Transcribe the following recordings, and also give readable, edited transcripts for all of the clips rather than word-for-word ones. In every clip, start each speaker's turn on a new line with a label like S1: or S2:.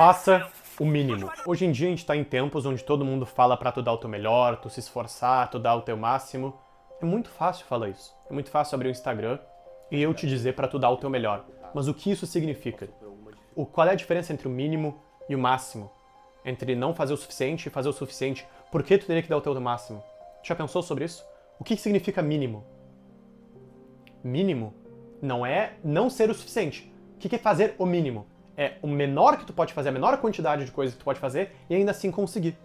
S1: Faça o mínimo. Hoje em dia a gente tá em tempos onde todo mundo fala pra tu dar o teu melhor, tu se esforçar, tu dar o teu máximo. É muito fácil falar isso. É muito fácil abrir o Instagram e eu te dizer pra tu dar o teu melhor. Mas o que isso significa? Qual é a diferença entre o mínimo e o máximo? Entre não fazer o suficiente e fazer o suficiente? Por que tu teria que dar o teu máximo? Tu já pensou sobre isso? O que significa mínimo? Mínimo não é não ser o suficiente. O que é fazer o mínimo? É o menor que tu pode fazer, a menor quantidade de coisas que tu pode fazer e ainda assim conseguir.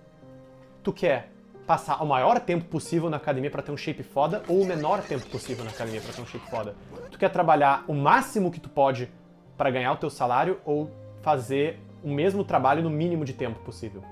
S1: Tu quer passar o maior tempo possível na academia pra ter um shape foda ou o menor tempo possível na academia pra ter um shape foda? Tu quer trabalhar o máximo que tu pode pra ganhar o teu salário ou fazer o mesmo trabalho no mínimo de tempo possível?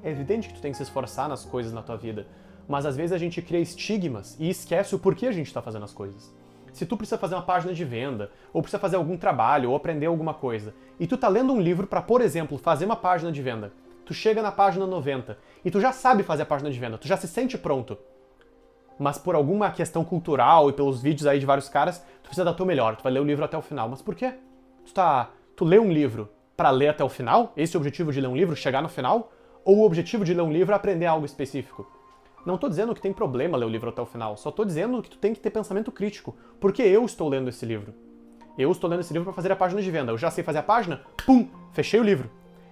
S1: É evidente que tu tem que se esforçar nas coisas na tua vida, mas às vezes a gente cria estigmas e esquece o porquê a gente tá fazendo as coisas. Se tu precisa fazer uma página de venda, ou precisa fazer algum trabalho, ou aprender alguma coisa, e tu tá lendo um livro para, por exemplo, fazer uma página de venda, tu chega na página 90 e tu já sabe fazer a página de venda, tu já se sente pronto. Mas por alguma questão cultural e pelos vídeos aí de vários caras, tu precisa dar teu melhor, tu vai ler o livro até o final. Mas por quê? Tu lê um livro para ler até o final? Esse é o objetivo de ler um livro, chegar no final? Ou o objetivo de ler um livro é aprender algo específico? Não tô dizendo que tem problema ler o livro até o final, só tô dizendo que tu tem que ter pensamento crítico. Porque eu estou lendo esse livro. Eu estou lendo esse livro para fazer a página de venda. Eu já sei fazer a página, pum, fechei o livro.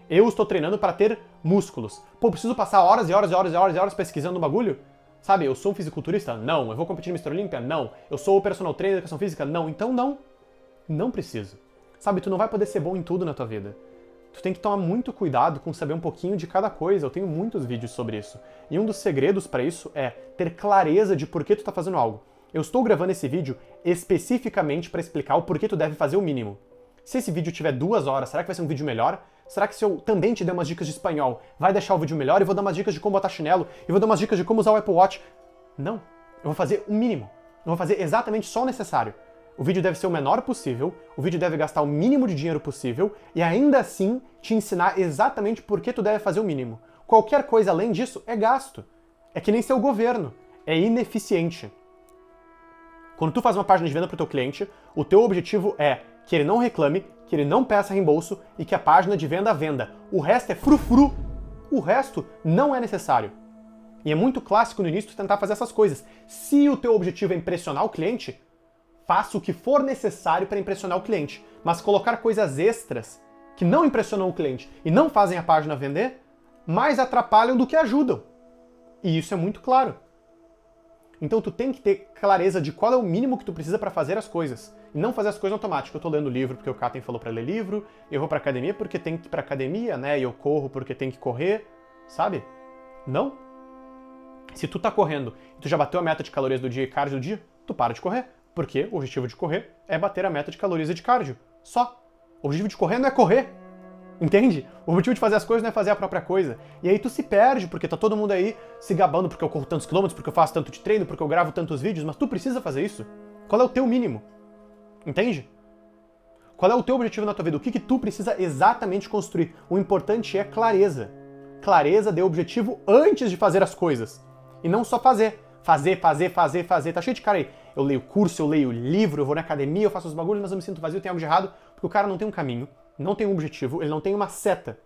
S1: Eu estou treinando para ter músculos. Pô, preciso passar horas e horas e horas e horas e horas pesquisando o bagulho? Sabe, eu sou um fisiculturista? Não. Eu vou competir no Mr. Olympia? Não. Eu sou o personal trainer de educação física? Não. Então não. Não preciso. Sabe, tu não vai poder ser bom em tudo na tua vida. Tu tem que tomar muito cuidado com saber um pouquinho de cada coisa. Eu tenho muitos vídeos sobre isso. E um dos segredos para isso é ter clareza de por que tu tá fazendo algo. Eu estou gravando esse vídeo especificamente para explicar o porquê tu deve fazer o mínimo. Se esse vídeo tiver 2 horas, será que vai ser um vídeo melhor? Será que se eu também te der umas dicas de espanhol, vai deixar o vídeo melhor? E vou dar umas dicas de como botar chinelo? E vou dar umas dicas de como usar o Apple Watch? Não. Eu vou fazer o mínimo. Eu vou fazer exatamente só o necessário. O vídeo deve ser o menor possível, o vídeo deve gastar o mínimo de dinheiro possível e ainda assim te ensinar exatamente por que tu deve fazer o mínimo. Qualquer coisa além disso é gasto. É que nem ser o governo. É ineficiente. Quando tu faz uma página de venda para o teu cliente, o teu objetivo é que ele não reclame, que ele não peça reembolso e que a página de venda venda. O resto é frufru. O resto não é necessário. E é muito clássico no início tu tentar fazer essas coisas. Se o teu objetivo é impressionar o cliente, faça o que for necessário para impressionar o cliente. Mas colocar coisas extras que não impressionam o cliente e não fazem a página vender, mais atrapalham do que ajudam. E isso é muito claro. Então tu tem que ter clareza de qual é o mínimo que tu precisa para fazer as coisas. E não fazer as coisas automáticas. Eu tô lendo livro porque o Katen falou para ler livro, eu vou pra academia porque tem que ir pra academia, né? E eu corro porque tem que correr, sabe? Não. Se tu tá correndo e tu já bateu a meta de calorias do dia e cardio do dia, tu para de correr. Porque o objetivo de correr é bater a meta de calorias e de cardio. Só. O objetivo de correr não é correr. Entende? O objetivo de fazer as coisas não é fazer a própria coisa. E aí tu se perde, porque tá todo mundo aí se gabando porque eu corro tantos quilômetros, porque eu faço tanto de treino, porque eu gravo tantos vídeos, mas tu precisa fazer isso. Qual é o teu mínimo? Entende? Qual é o teu objetivo na tua vida? O que tu precisa exatamente construir? O importante é clareza. Clareza de objetivo antes de fazer as coisas. E não só fazer. Fazer. Tá cheio de cara aí. Eu leio curso, eu leio livro, eu vou na academia, eu faço os bagulhos, mas eu me sinto vazio, tem algo de errado, porque o cara não tem um caminho, não tem um objetivo, ele não tem uma seta.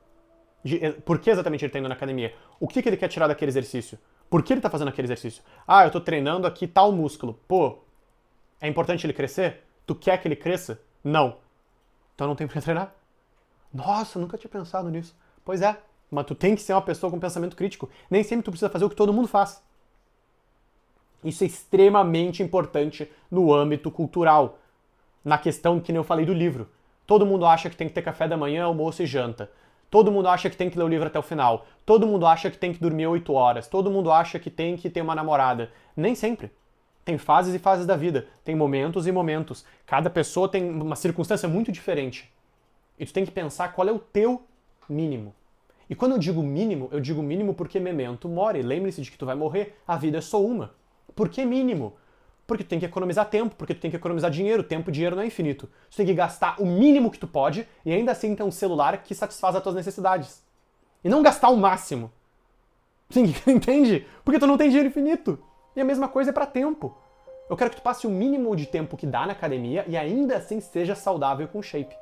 S1: Por que exatamente ele tá indo na academia? O que ele quer tirar daquele exercício? Por que ele tá fazendo aquele exercício? Ah, eu tô treinando aqui tal músculo. Pô, é importante ele crescer? Tu quer que ele cresça? Não. Então não tem pra treinar? Nossa, eu nunca tinha pensado nisso. Pois é, mas tu tem que ser uma pessoa com pensamento crítico. Nem sempre tu precisa fazer o que todo mundo faz. Isso é extremamente importante no âmbito cultural. Na questão que nem eu falei do livro. Todo mundo acha que tem que ter café da manhã, almoço e janta. Todo mundo acha que tem que ler o livro até o final. Todo mundo acha que tem que dormir 8 horas. Todo mundo acha que tem que ter uma namorada. Nem sempre. Tem fases e fases da vida. Tem momentos e momentos. Cada pessoa tem uma circunstância muito diferente. E tu tem que pensar qual é o teu mínimo. E quando eu digo mínimo porque memento mori. Lembre-se de que tu vai morrer. A vida é só uma. Por que mínimo? Porque tu tem que economizar tempo, porque tu tem que economizar dinheiro. Tempo e dinheiro não é infinito. Tu tem que gastar o mínimo que tu pode e ainda assim ter um celular que satisfaz as tuas necessidades. E não gastar o máximo. Entende? Porque tu não tem dinheiro infinito. E a mesma coisa é pra tempo. Eu quero que tu passe o mínimo de tempo que dá na academia e ainda assim seja saudável com shape.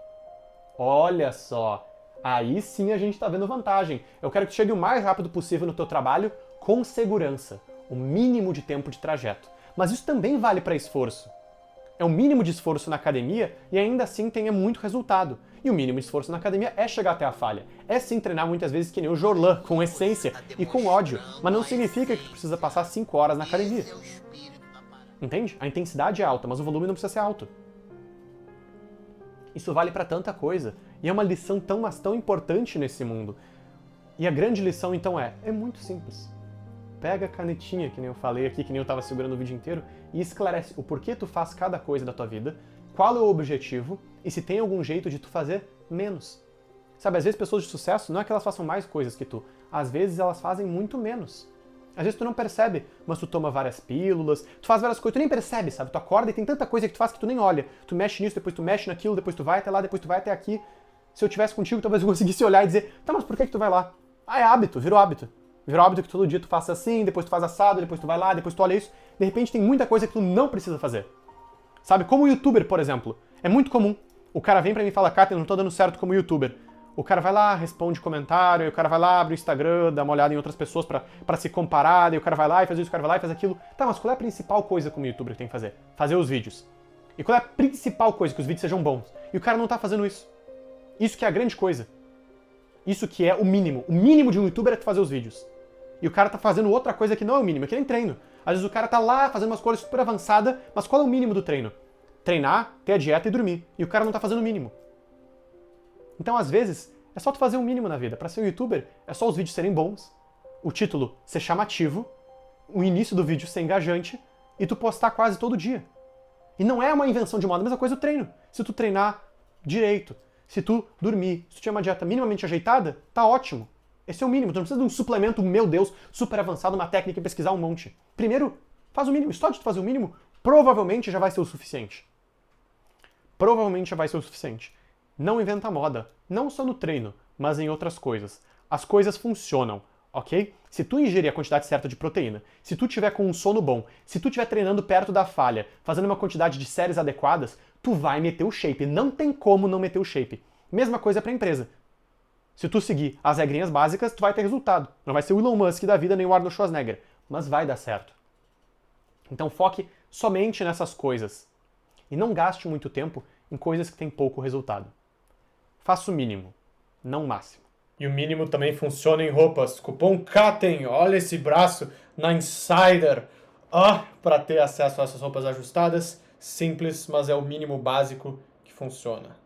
S1: Olha só. Aí sim a gente está vendo vantagem. Eu quero que chegue o mais rápido possível no teu trabalho com segurança, o mínimo de tempo de trajeto. Mas isso também vale para esforço. É o mínimo de esforço na academia e ainda assim tenha muito resultado. E o mínimo de esforço na academia é chegar até a falha. É sim treinar muitas vezes que nem o Jorlan, com essência e com ódio. Mas não significa que tu precisa passar 5 horas na academia. Entende? A intensidade é alta, mas o volume não precisa ser alto. Isso vale para tanta coisa. E é uma lição mas tão importante nesse mundo. E a grande lição então é muito simples. Pega a canetinha, que nem eu falei aqui, que nem eu estava segurando o vídeo inteiro, e esclarece o porquê tu faz cada coisa da tua vida, qual é o objetivo e se tem algum jeito de tu fazer menos. Sabe, às vezes pessoas de sucesso não é que elas façam mais coisas que tu, às vezes elas fazem muito menos. Às vezes tu não percebe, mas tu toma várias pílulas, tu faz várias coisas, tu nem percebe, sabe? Tu acorda e tem tanta coisa que tu faz que tu nem olha. Tu mexe nisso, depois tu mexe naquilo, depois tu vai até lá, depois tu vai até aqui. Se eu tivesse contigo, talvez eu conseguisse olhar e dizer, tá, mas por que tu vai lá? Ah, é hábito, virou hábito. Virou hábito que todo dia tu faça assim, depois tu faz assado, depois tu vai lá, depois tu olha isso. De repente tem muita coisa que tu não precisa fazer. Sabe, como o youtuber, por exemplo. É muito comum. O cara vem pra mim e fala, Katia, eu não tô dando certo como youtuber. O cara vai lá, responde comentário, aí o cara vai lá, abre o Instagram, dá uma olhada em outras pessoas pra se comparar, daí o cara vai lá e faz isso, o cara vai lá e faz aquilo. Tá, mas qual é a principal coisa como youtuber que tem que fazer? Fazer os vídeos. E qual é a principal coisa? Que os vídeos sejam bons. E o cara não tá fazendo isso. Isso que é a grande coisa. Isso que é o mínimo. O mínimo de um youtuber é tu fazer os vídeos. E o cara tá fazendo outra coisa que não é o mínimo, é que nem treino. Às vezes o cara tá lá fazendo umas coisas super avançadas, mas qual é o mínimo do treino? Treinar, ter a dieta e dormir. E o cara não tá fazendo o mínimo. Então, às vezes, é só tu fazer o mínimo na vida. Pra ser um youtuber, é só os vídeos serem bons, o título ser chamativo, o início do vídeo ser engajante e tu postar quase todo dia. E não é uma invenção de moda, a mesma coisa o treino. Se tu treinar direito, se tu dormir, se tu tiver uma dieta minimamente ajeitada, tá ótimo. Esse é o mínimo, tu não precisa de um suplemento, meu Deus, super avançado, uma técnica e pesquisar um monte. Primeiro, faz o mínimo. Só de tu fazer o mínimo, provavelmente já vai ser o suficiente. Provavelmente já vai ser o suficiente. Não inventa moda, não só no treino, mas em outras coisas. As coisas funcionam, ok? Se tu ingerir a quantidade certa de proteína, se tu tiver com um sono bom, se tu estiver treinando perto da falha, fazendo uma quantidade de séries adequadas, tu vai meter o shape. Não tem como não meter o shape. Mesma coisa pra empresa. Se tu seguir as regrinhas básicas, tu vai ter resultado. Não vai ser o Elon Musk da vida nem o Arnold Schwarzenegger, mas vai dar certo. Então foque somente nessas coisas. E não gaste muito tempo em coisas que têm pouco resultado. Faça o mínimo, não o máximo.
S2: E o mínimo também funciona em roupas. Cupom CATEN, olha esse braço na Insider. Para ter acesso a essas roupas ajustadas, simples, mas é o mínimo básico que funciona.